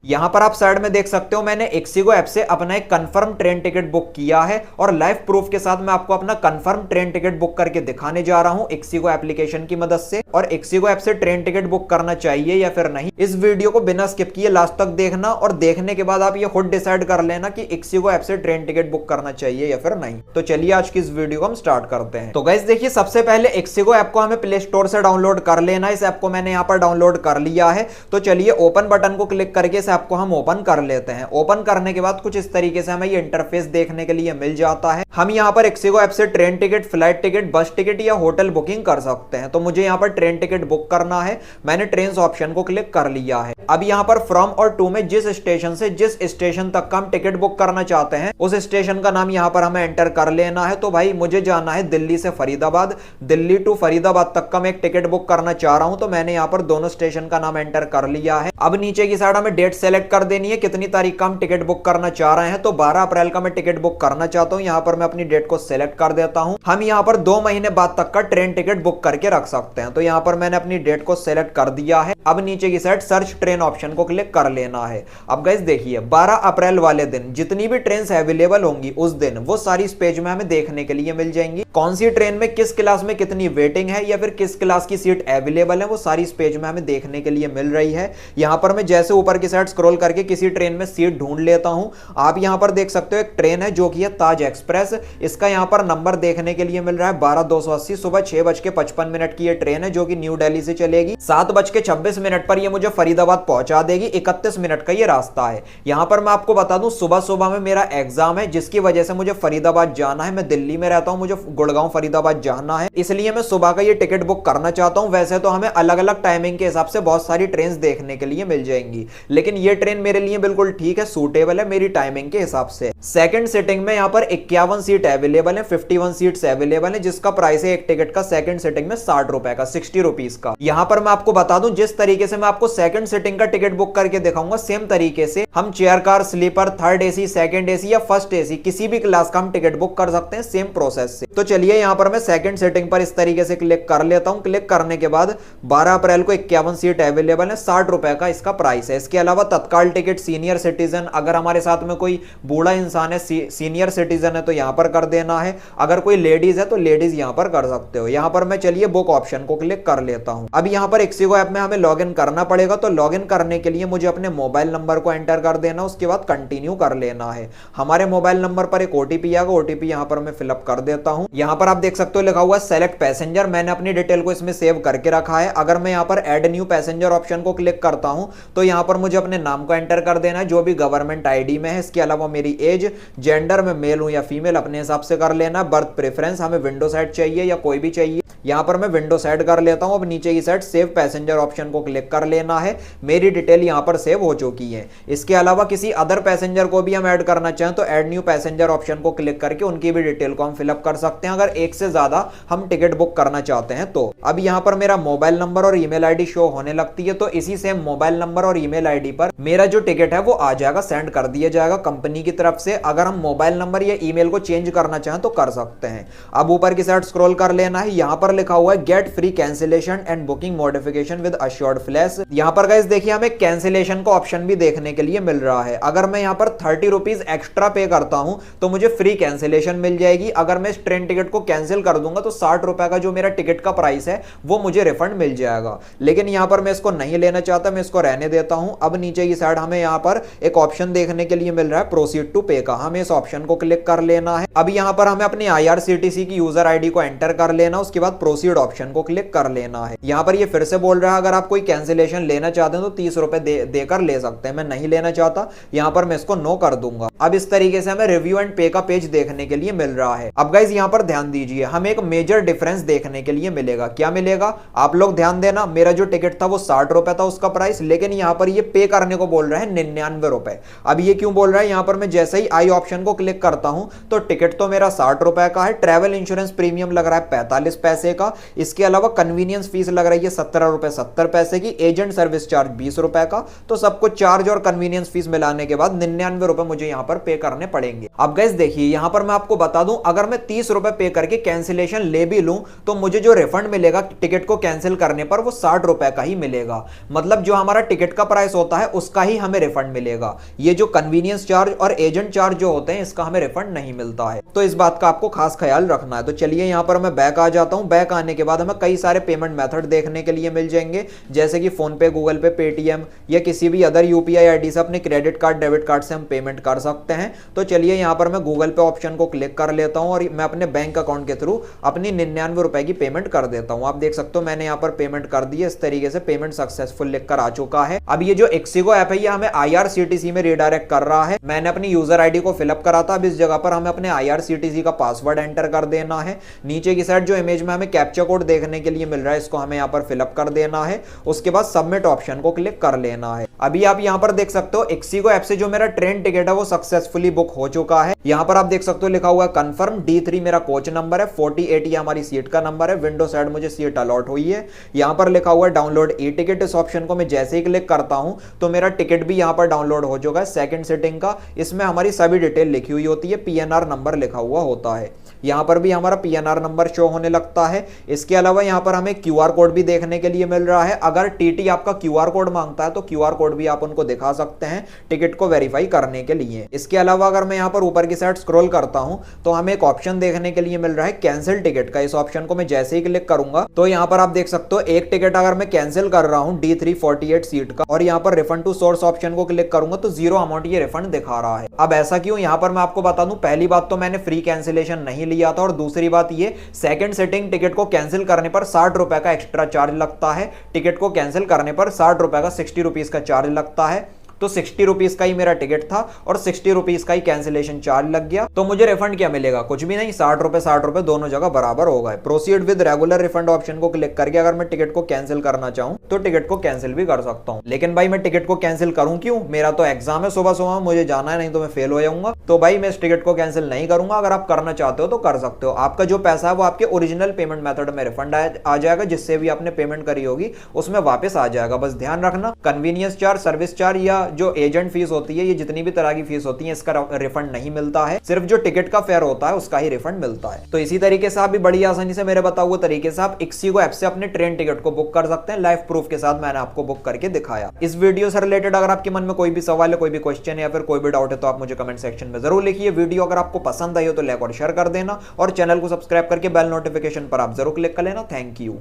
यहाँ पर आप साइड में देख सकते हो मैंने ixigo ऐप से अपना एक कंफर्म ट्रेन टिकट बुक किया है और लाइव प्रूफ के साथ मैं आपको अपना कंफर्म ट्रेन टिकट बुक करके दिखाने जा रहा हूँ ixigo एप्लीकेशन की मदद से। और ixigo ऐप से ट्रेन टिकट बुक करना चाहिए या फिर नहीं, इस वीडियो को बिना स्किप किए लास्ट तक देखना और देखने के बाद आप ये खुद डिसाइड कर लेना कि ixigo ऐप से ट्रेन टिकट बुक करना चाहिए या फिर नहीं। तो चलिए आज की इस वीडियो को हम स्टार्ट करते हैं। तो गाइस देखिए, सबसे पहले ixigo ऐप को हमें प्ले स्टोर से डाउनलोड कर लेना। इस ऐप को मैंने यहाँ पर डाउनलोड कर लिया है। तो चलिए ओपन बटन को क्लिक करके इस ऐप को हम ओपन कर लेते हैं। ओपन करने के बाद कुछ इस तरीके से हमें ये इंटरफेस देखने के लिए मिल जाता है। हम यहाँ पर ixigo ऐप से ट्रेन टिकट, फ्लाइट टिकट, बस टिकट या होटल बुकिंग कर सकते हैं। तो मुझे यहाँ पर ट्रेन टिकट बुक करना है। मैंने ट्रेन ऑप्शन को क्लिक कर लिया है। अब यहाँ पर फ्रॉम और टू में जिस स्टेशन से जिस स्टेशन तक का हम टिकट बुक करना चाहते हैं उस स्टेशन का नाम यहाँ पर हमें एंटर कर लेना है। तो भाई मुझे जाना है दिल्ली से फरीदाबाद, दिल्ली टू फरीदाबाद तक का मैं एक टिकट बुक करना चाह रहा हूं। तो मैंने यहाँ पर दोनों स्टेशन का नाम एंटर कर लिया है। अब नीचे की साइड हमें डेट सेलेक्ट कर देनी है, कितनी तारीख का हम टिकट बुक करना चाह रहे हैं। तो 12 अप्रैल का मैं टिकट बुक करना चाहता हूं। यहाँ पर मैं अपनी डेट को सेलेक्ट कर देता हूं। हम यहाँ पर 2 महीने बाद तक का ट्रेन टिकट बुक करके रख सकते हैं। तो यहाँ पर मैंने अपनी डेट को सेलेक्ट कर दिया है। अब नीचे की साइड सर्च ट्रेन ऑप्शन को क्लिक कर लेना है। अब गाइस देखिए 12 अप्रैल वाले दिन जितनी भी ट्रेन अवेलेबल होंगी उस दिन वो सारी इस पेज में हमें देखने के लिए मिल जाएंगी। कौन सी ट्रेन में किस क्लास में कितनी वेटिंग है या फिर किस क्लास की सीट अवेलेबल है वो सारी इस पेज में हमें देखने के लिए मिल रही है। यहाँ पर मैं जैसे ऊपर की साइड स्क्रॉल करके किसी ट्रेन में सीट ढूंढ लेता हूं। आप यहाँ पर देख सकते हो एक ट्रेन है जो कि है ताज एक्सप्रेस। इसका यहाँ पर नंबर देखने के लिए मिल रहा है 12280। सुबह 6:55 की ये ट्रेन है जो कि न्यू दिल्ली से चलेगी। 7:26 पर ये मुझे फरीदाबाद पहुंचा देगी। 31 मिनट का ये रास्ता है। यहाँ पर मैं आपको बता दूं सुबह सुबह में मेरा एग्जाम है जिसकी वजह से मुझे फरीदाबाद जाना है। मैं दिल्ली में रहता हूं, मुझे गुड़गांव फरीदाबाद जाना है, इसलिए मैं सुबह का ये टिकट बुक करना चाहता हूं। वैसे तो हमें अलग अलग टाइमिंग के हिसाब से बहुत सारी ट्रेन देखने के लिए मिल जाएंगी, लेकिन ये ट्रेन मेरे लिए बिल्कुल ठीक है, सूटेबल है मेरी टाइमिंग के हिसाब से। सेकंड सीटिंग में यहाँ पर 51 सीट अवेलेबल है, 51 सीट्स अवेलेबल है, जिसका प्राइस है एक टिकट का सेकंड सीटिंग में 60 रुपए का, 60 रुपीज का। यहाँ पर मैं आपको बता दूं जिस तरीके से मैं आपको सेकंड सीटिंग का टिकट बुक करके दिखाऊंगा सेम तरीके से हम chair car, sleeper, third AC, second AC या फर्स्ट एसी किसी भी क्लास का हम टिकट बुक कर सकते हैं सेम प्रोसेस से। तो चलिए यहाँ पर मैं सेकंड सीटिंग पर इस तरीके से क्लिक कर लेता हूं। क्लिक करने के बाद 12 अप्रैल को 51 सीट अवेलेबल है, 60 रुपए का इसका प्राइस है। इसके अलावा तत्काल टिकट, सीनियर सिटीजन, अगर हमारे साथ में कोई बूढ़ा इंसान है, सीनियर सिटीजन है तो यहां पर कर देना है। अगर कोई लेडीज है तो लेडीज यहां पर कर सकते हो। यहां पर मैं चलिए बुक ऑप्शन को क्लिक कर लेता हूं। अब यहां पर ixigo ऐप में हमें लॉगिन करना पड़ेगा। तो लॉगिन करने के लिए मुझे अपने मोबाइल नंबर को एंटर कर देना, उसके बाद कंटिन्यू कर लेना है। हमारे मोबाइल नंबर पर एक ओटीपी आएगा, ओटीपी यहां पर मैं फिलअप कर देता हूं। यहां पर आप देख सकते हो लिखा हुआ सेलेक्ट पैसेंजर। मैंने अपनी डिटेल को इसमें सेव करके रखा है। अगर मैं यहां पर ऐड न्यू पैसेंजर ऑप्शन को क्लिक करता हूं तो यहां पर मुझे अपने नाम को एंटर कर देना है जो भी गवर्नमेंट आईडी में है। इसके अलावा मेरी एज, जेंडर में मेल हूं या फीमेल अपने हिसाब से कर लेना। बर्थ प्रेफरेंस हमें विंडो साइड चाहिए या कोई भी चाहिए, यहां पर मैं विंडो साइड कर लेता हूं। अब नीचे की साइड सेव पैसेंजर ऑप्शन को क्लिक कर लेना है। मेरी डिटेल यहां पर सेव हो चुकी है। इसके अलावा किसी अदर पैसेंजर को भी हम ऐड करना चाहें तो ऐड न्यू पैसेंजर ऑप्शन को क्लिक करके उनकी भी डिटेल को हम फिलअप कर सकते हैं अगर एक से ज्यादा हम टिकट बुक करना चाहते हैं तो। अब यहां पर मेरा मोबाइल नंबर और ईमेल आईडी शो होने लगती है। तो इसी सेम मोबाइल नंबर और ईमेल आईडी पर मेरा जो टिकट है वो आ जाएगा, सेंड कर दिया जाएगा कंपनी की तरफ से। अगर हम मोबाइल नंबर या ईमेल को चेंज करना चाहें तो कर सकते हैं। अब ऊपर की साइड स्क्रॉल कर लेना है। यहां पर लिखा हुआ है get free cancellation and booking modification with assured flash. यहां पर गाइस देखिए हमें कैंसिलेशन का ऑप्शन भी देखने के लिए मिल रहा है। अगर मैं यहां पर 30 रुपीज एक्स्ट्रा पे करता हूं तो मुझे फ्री कैंसिलेशन मिल जाएगी। अगर मैं इस ट्रेन टिकट को कैंसिल कर दूंगा तो 60 रुपए का जो मेरा टिकट का प्राइस है वो मुझे रिफंड मिल जाएगा। लेकिन यहां पर मैं इसको नहीं लेना चाहता, मैं इसको रहने देता हूं। अब नीचे की साइड हमें यहां पर एक ऑप्शन देखने के लिए मिल रहा है प्रोसीड टू पे का, हमें इस ऑप्शन को क्लिक कर लेना है। अब यहां पर हमें अपनी IRCTC की यूजर आईडी को एंटर कर लेना, उसके बाद प्रोसीड ऑप्शन को क्लिक कर लेना है। यहां पर ये फिर से बोल रहा है अगर आप कोई कैंसिलेशन लेना चाहते हैं तो 30 रुपए देकर ले सकते हैं। मैं नहीं लेना चाहता, यहां पर मैं इसको नो कर दूंगा। अब इस तरीके से हमें रिव्यू एंड पे का पेज देखने के लिए मिल रहा है। अब गाइस यहां पर ध्यान दीजिए, हमें एक मेजर डिफरेंस देखने के लिए मिलेगा। क्या मिलेगा आप लोग ध्यान देना। मेरा जो टिकट था वो 60 रुपए था उसका प्राइस, लेकिन यहां पर ये पे करने को बोल रहा है 99 रुपए। अब ये क्यों बोल रहा है, यहां पर मैं जैसे ही आई ऑप्शन को क्लिक करता हूं तो टिकट तो मेरा 60 रुपए का है, ट्रैवल इंश्योरेंस प्रीमियम लग रहा है 45 पैसे पैसे का। इसके अलावा कन्वीनियंस फीस लग रही है 17 रुपए 70 पैसे की, एजेंट सर्विस चार्ज 20 रुपए का। तो सब कुछ चार्ज और कन्वीनियंस फीस मिलाने के बाद 99 रुपए मुझे यहां पर पे करने पड़ेंगे। अब गाइस देखिए यहां पर मैं आपको बता दूं, अगर मैं 30 रुपए पे करके कैंसिलेशन ले भी लूं तो मुझे जो रिफंड मिलेगा टिकट को कैंसिल करने पर वो 60 रुपए का ही मिलेगा। मतलब जो हमारा टिकट का प्राइस होता है उसका ही हमें रिफंड मिलेगा। ये जो कन्वीनियंस चार्ज और एजेंट चार्ज जो होते हैं इसका हमें रिफंड नहीं मिलता है। तो इस बात का आपको खास ख्याल रखना है। तो चलिए यहां पर मैं बैक आ जाता हूं। बैक आने के बाद हमें कई सारे पेमेंट मेथड देखने के लिए मिल जाएंगे, जैसे कि फोन पे, गूगल पे, पेटीएम या किसी भी अदर यूपीआई आईडी से अपने क्रेडिट कार्ड, डेबिट कार्ड से हम पेमेंट कर सकते हैं। तो चलिए यहां पर मैं गूगल पे ऑप्शन को क्लिक कर लेता हूं और मैं अपने बैंक अकाउंट के थ्रू अपनी 99 रुपए की पेमेंट कर देता हूं। आप देख सकते हो मैंने यहां पर पेमेंट कर दी है। इस तरीके से पेमेंट सक्सेसफुल लिखकर आ चुका है। अब ये जो एक्सिगो ऐप है ये हमें आईआरसीटीसी में रिडायरेक्ट कर रहा है। मैंने अपनी यूजर आईडी को फिलअप करा था। अब इस जगह पर हमें अपने आईआरसीटीसी का पासवर्ड एंटर कर देना है। नीचे की साइड जो इमेज में हमें कैप्चा कोड देखने के लिए मिल रहा है इसको हमें यहां पर फिलअप कर देना है। उसके बाद सबमिट ऑप्शन को क्लिक कर लेना है। अभी आप यहां पर देख सकते हो एक्सिगो ऐप से जो मेरा ट्रेन टिकट है वो सक्सेसफुली बुक हो चुका है। यहां पर आप देख सकते हो लिखा हुआ है कंफर्म, D3 मेरा कोच नंबर है, 48 ये हमारी सीट का नंबर है, विंडो साइड मुझे सीट अलॉट हुई है। यहां पर लिखा हुआ है डाउनलोड ई टिकट। इस ऑप्शन को मैं जैसे ही क्लिक करता हूं तो मेरा टिकट भी यहां पर डाउनलोड हो चुका है सेकंड सिटिंग का। इसमें हमारी सभी डिटेल लिखी हुई होती है, पीएनआर नंबर लिखा हुआ होता है। यहां पर भी हमारा पीएनआर नंबर शो होने लगता है। इसके अलावा यहां पर हमें क्यूआर कोड भी देखने के लिए मिल रहा है। अगर टीटी आपका क्यूआर कोड मांगता है तो क्यूआर कोड भी आप उनको दिखा सकते हैं टिकट को वेरीफाई करने के लिए। इसके अलावा अगर मैं यहां पर ऊपर की साइड स्क्रॉल करता हूं तो हमें एक ऑप्शन देखने के लिए मिल रहा है कैंसिल टिकट का। इस ऑप्शन को मैं जैसे ही क्लिक करूंगा तो यहां पर आप देख सकते हो एक टिकट अगर मैं कैंसिल कर रहा हूं D3 48 सीट का और यहां पर रिफंड टू सोर्स ऑप्शन को क्लिक करूंगा तो 0 अमाउंट ये रिफंड दिखा रहा है। अब ऐसा क्यों, यहां पर मैं आपको बता दूं, पहली बात तो मैंने फ्री कैंसिलेशन नहीं लिया था और दूसरी बात ये सेकंड सिटिंग टिकट को कैंसिल करने पर 60 रुपए का एक्स्ट्रा चार्ज लगता है। टिकट को कैंसिल करने पर 60 रुपए का 60 रुपीज का चार्ज लगता है। तो 60 रुपीज का ही मेरा टिकट था और 60 रुपीज का ही कैंसिलेशन चार्ज लग गया। तो मुझे रिफंड क्या मिलेगा, कुछ भी नहीं, 60 रुपए दोनों जगह बराबर हो गए। Proceed with regular refund option को क्लिक करके अगर मैं टिकट को कैंसिल करना चाहूं तो टिकट को कैंसिल भी कर सकता हूं। लेकिन भाई मैं टिकट को कैंसिल करूं क्यों, मेरा तो एग्जाम है सुबह सुबह, मुझे जाना है, नहीं तो मैं फेल हो जाऊंगा। तो भाई मैं इस टिकट को कैंसिल नहीं करूंगा। अगर आप करना चाहते हो तो कर सकते हो। आपका जो पैसा है वो आपके ओरिजिनल पेमेंट मेथड में रिफंड आ जाएगा, जिससे भी आपने पेमेंट करी होगी उसमें वापस आ जाएगा। बस ध्यान रखना कन्वीनियंस चार्ज, सर्विस चार्ज या जो एजेंट फीस होती है, ये जितनी भी तरह की फीस होती है इसका रिफंड नहीं मिलता है। सिर्फ जो टिकट का फेयर होता है उसका ही रिफंड मिलता है। तो इसी तरीके से आप भी बड़ी आसानी से मेरे बताए हुए तरीके से आप एक्सिगो ऐप से अपने ट्रेन टिकट को बुक कर सकते हैं। लाइव प्रूफ के साथ मैंने आपको बुक करके दिखाया। इस वीडियो से रिलेटेड अगर आपके मन में कोई भी सवाल है, कोई भी क्वेश्चन है या फिर कोई भी डाउट है तो आप मुझे कमेंट सेक्शन में जरूर लिखिए। वीडियो अगर आपको पसंद आई हो तो लाइक और शेयर कर देना और चैनल को सब्सक्राइब करके बेल नोटिफिकेशन पर आप जरूर क्लिक कर लेना। Thank you.